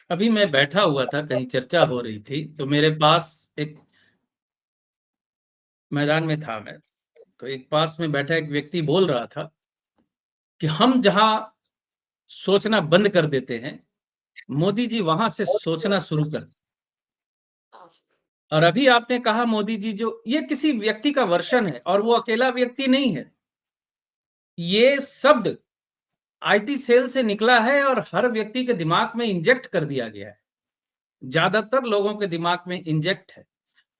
अभी मैं बैठा हुआ था, कहीं चर्चा हो रही थी, तो मेरे पास एक मैदान में था मैं, तो एक पास में बैठा एक व्यक्ति बोल रहा था कि हम जहाँ सोचना बंद कर देते हैं, मोदी जी वहाँ से सोचना शुरू कर। और अभी आपने कहा मोदी जी, जो ये किसी व्यक्ति का वर्शन है और वो अकेला व्यक्ति नहीं है। ये शब्द आईटी सेल से निकला है और हर व्यक्ति के दिमाग में इंजेक्ट कर दिया गया है। ज्यादातर लोगों के दिमाग में इंजेक्ट है।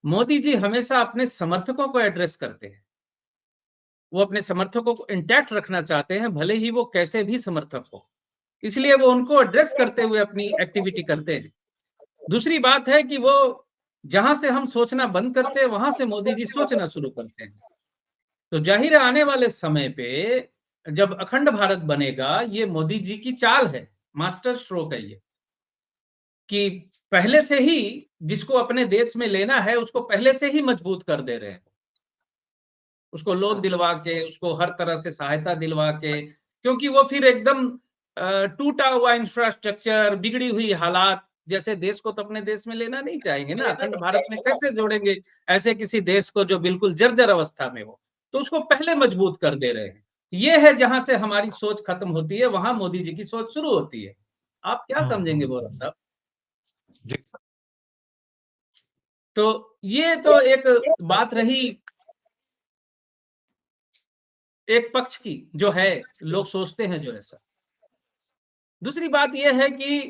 मोदी जी हमेशा अपने समर्थकों को एड्रेस करते हैं। वो अपने समर्थकों को इंटैक्ट रखना चाहते हैं, भले ही वो कैसे भी समर्थक हो। इसलिए वो उनको एड्रेस करते हुए अपनी एक्टिविटी करते हैं। दूसरी बात है कि वो जहां से हम सोचना बंद करते हैं, वहां से मोदी जी सोचना शुरू करते हैं। तो जाहिर है आने वाले समय पे जब अखंड भारत बनेगा, ये मोदी जी की चाल है, मास्टर स्ट्रोक है ये, कि पहले से ही जिसको अपने देश में लेना है, उसको पहले से ही मजबूत कर दे रहे हैं। उसको लोन दिलवा के, उसको हर तरह से सहायता दिलवा के, क्योंकि वो फिर एकदम टूटा हुआ इंफ्रास्ट्रक्चर, बिगड़ी हुई हालात जैसे देश को तो अपने देश में लेना नहीं चाहेंगे ना। अखंड भारत में कैसे जोड़ेंगे ऐसे किसी देश को जो बिल्कुल जर्जर अवस्था में हो। तो उसको पहले मजबूत कर दे रहे हैं। ये है जहां से हमारी सोच खत्म होती है, वहां मोदी जी की सोच शुरू होती है। आप क्या समझेंगे बोरा साहब? जी। तो ये तो एक बात रही, एक पक्ष की, जो है लोग सोचते हैं जो ऐसा। दूसरी बात यह है कि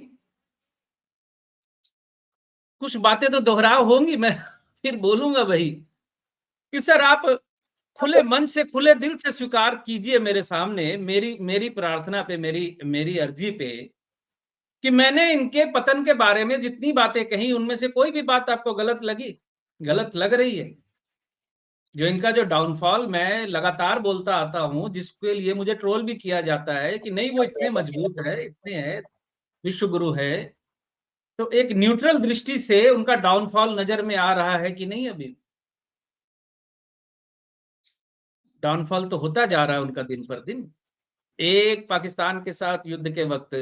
कुछ बातें तो दोहराव होंगी, मैं फिर बोलूंगा वही कि सर आप खुले मन से, खुले दिल से स्वीकार कीजिए मेरे सामने, मेरी मेरी प्रार्थना पे, मेरी मेरी अर्जी पे, कि मैंने इनके पतन के बारे में जितनी बातें कही, उनमें से कोई भी बात आपको गलत लगी, गलत लग रही है। जो इनका जो डाउनफॉल मैं लगातार बोलता आता हूं, जिसके लिए मुझे ट्रोल भी किया जाता है कि नहीं वो इतने मजबूत है, इतने हैं, विश्व गुरु है, तो एक न्यूट्रल दृष्टि से उनका डाउनफॉल नजर में आ रहा है कि नहीं? अभी डाउनफॉल तो होता जा रहा है उनका दिन पर दिन। एक पाकिस्तान के साथ युद्ध के वक्त,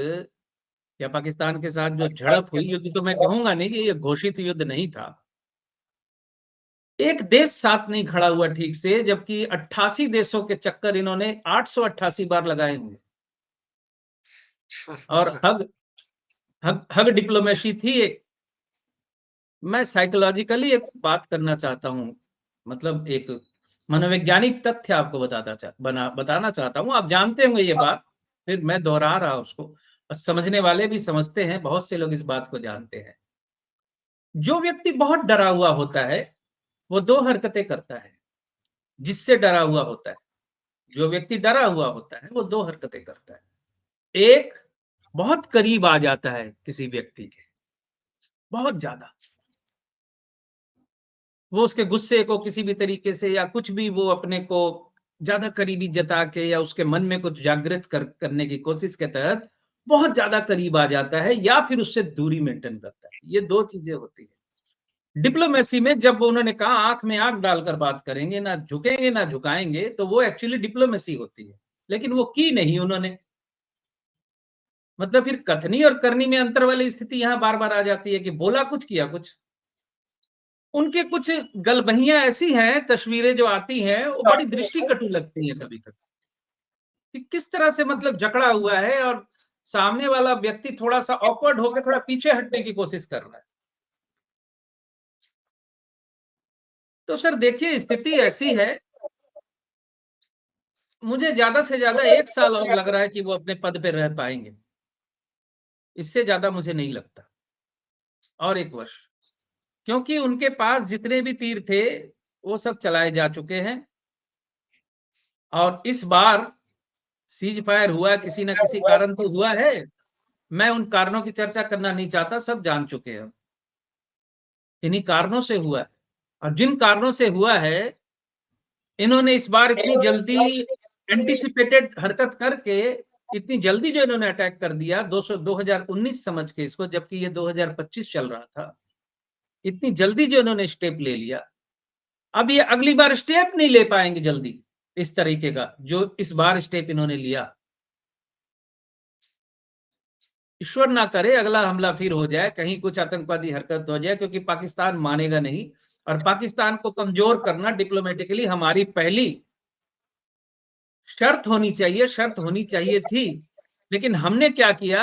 या पाकिस्तान के साथ जो झड़प हुई, युद्ध तो मैं कहूंगा नहीं कि ये घोषित युद्ध नहीं था, एक देश साथ नहीं खड़ा हुआ ठीक से, जबकि 88 देशों के चक्कर इन्होंने 888 बार लगाए होंगे। और हग हग हग डिप्लोमेसी थी एक। मैं साइकोलॉजिकली एक बात करना चाहता हूं, मतलब एक मनोवैज्ञानिक तथ्य आपको बताना चाहता हूं। आप जानते होंगे ये बात, फिर मैं दोहरा रहा उसको, और समझने वाले भी समझते हैं, बहुत से लोग इस बात को जानते हैं। जो व्यक्ति बहुत डरा हुआ होता है, वो दो हरकतें करता है। जिससे डरा हुआ होता है, जो व्यक्ति डरा हुआ होता है, वो दो हरकतें करता है। एक, बहुत करीब आ जाता है किसी व्यक्ति के, बहुत ज्यादा, वो उसके गुस्से को किसी भी तरीके से या कुछ भी, वो अपने को ज्यादा करीबी जता के या उसके मन में कुछ जागृत करने की कोशिश के तहत बहुत ज्यादा करीब आ जाता है, या फिर उससे दूरी मेंटेन करता है। ये दो चीजें होती है डिप्लोमेसी में। जब उन्होंने कहा आंख में आंख डालकर बात करेंगे, ना झुकेंगे ना झुकाएंगे, तो वो एक्चुअली डिप्लोमेसी होती है। लेकिन वो की नहीं उन्होंने। मतलब फिर कथनी और करनी में अंतर वाली स्थिति यहां बार बार आ जाती है कि बोला कुछ किया कुछ। उनके कुछ गलबहियां ऐसी हैं, तस्वीरें जो आती हैं वो बड़ी दृष्टिकटु लगती हैं कभी कभी, कि किस तरह से मतलब जकड़ा हुआ है और सामने वाला व्यक्ति थोड़ा सा ऑकवर्ड होकर थोड़ा पीछे हटने की कोशिश कर रहा है। तो सर देखिए, स्थिति ऐसी है, मुझे ज्यादा से ज्यादा एक साल और लग रहा है कि वो अपने पद पे रह पाएंगे। इससे ज्यादा मुझे नहीं लगता। और एक वर्ष, क्योंकि उनके पास जितने भी तीर थे वो सब चलाए जा चुके हैं। और इस बार सीज फायर हुआ, किसी ना किसी कारण तो हुआ है। मैं उन कारणों की चर्चा करना नहीं चाहता, सब जान चुके हैं। इन्हीं कारणों से हुआ है। और जिन कारणों से हुआ है, इन्होंने इस बार इतनी जल्दी एंटिसिपेटेड हरकत करके, इतनी जल्दी जो इन्होंने अटैक कर दिया 2019 समझ के इसको, जबकि ये 2025 चल रहा था। इतनी जल्दी जो इन्होंने स्टेप ले लिया, अब ये अगली बार स्टेप नहीं ले पाएंगे जल्दी इस तरीके का, जो इस बार स्टेप इन्होंने लिया। ईश्वर ना करे अगला हमला फिर हो जाए, कहीं कुछ आतंकवादी हरकत हो जाए, क्योंकि पाकिस्तान मानेगा नहीं। और पाकिस्तान को कमजोर करना डिप्लोमेटिकली हमारी पहली शर्त होनी चाहिए, शर्त होनी चाहिए थी। लेकिन हमने क्या किया,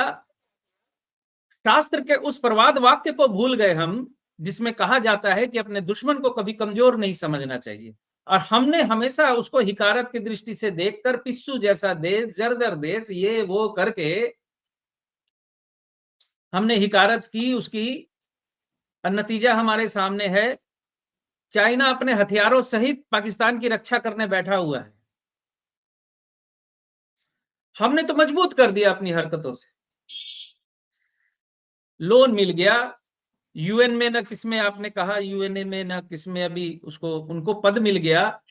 शास्त्र के उस प्रवाद वाक्य को भूल गए हम, जिसमें कहा जाता है कि अपने दुश्मन को कभी कमजोर नहीं समझना चाहिए। और हमने हमेशा उसको हिकारत की दृष्टि से देखकर पिस्सू जैसा देश, जर्जर देश, ये वो करके हमने हिकारत की उसकी। और नतीजा हमारे सामने है, चाइना अपने हथियारों सहित पाकिस्तान की रक्षा करने बैठा हुआ है। हमने तो मजबूत कर दिया अपनी हरकतों से। लोन मिल गया, यूएन में ना किसमें, आपने कहा यूएनए में ना किसमें, अभी उसको उनको पद मिल गया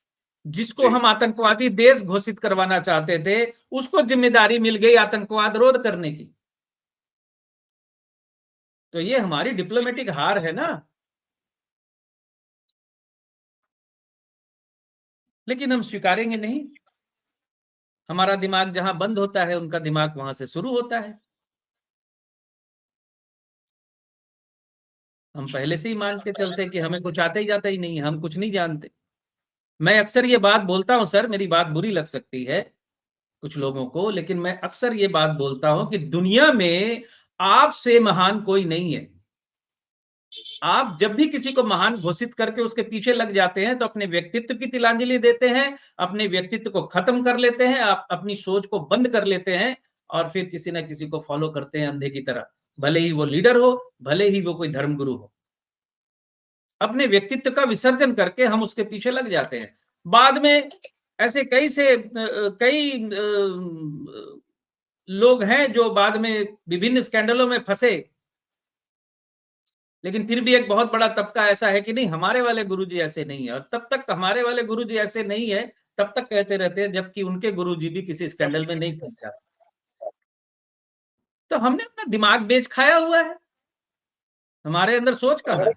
जिसको हम आतंकवादी देश घोषित करवाना चाहते थे, उसको जिम्मेदारी मिल गई आतंकवाद रोध करने की। तो ये हमारी डिप्लोमेटिक हार है ना। लेकिन हम स्वीकारेंगे नहीं। हमारा दिमाग जहां बंद होता है, उनका दिमाग वहां से शुरू होता है। हम पहले से ही मान के चलते कि हमें कुछ आता ही जाता ही नहीं है, हम कुछ नहीं जानते। मैं अक्सर ये बात बोलता हूं सर, मेरी बात बुरी लग सकती है कुछ लोगों को, लेकिन मैं अक्सर ये बात बोलता हूं कि दुनिया में आपसे महान कोई नहीं है। आप जब भी किसी को महान घोषित करके उसके पीछे लग जाते हैं, तो अपने व्यक्तित्व की तिलांजलि देते हैं, अपने व्यक्तित्व को खत्म कर लेते हैं, आप अपनी सोच को बंद कर लेते हैं, और फिर किसी ना किसी को फॉलो करते हैं अंधे की तरह। भले ही वो लीडर हो, भले ही वो कोई धर्मगुरु हो, अपने व्यक्तित्व का विसर्जन करके हम उसके पीछे लग जाते हैं। बाद में ऐसे कई लोग हैं जो बाद में विभिन्न स्कैंडलों में फंसे, लेकिन फिर भी एक बहुत बड़ा तबका ऐसा है कि नहीं, हमारे वाले गुरुजी ऐसे नहीं है। और तब तक हमारे वाले गुरुजी ऐसे नहीं है, तब तक कहते रहते हैं, जबकि उनके गुरुजी भी किसी स्कैंडल में नहीं फंस जाते। तो हमने अपना दिमाग बेच खाया हुआ है, हमारे अंदर सोच कहाँ है।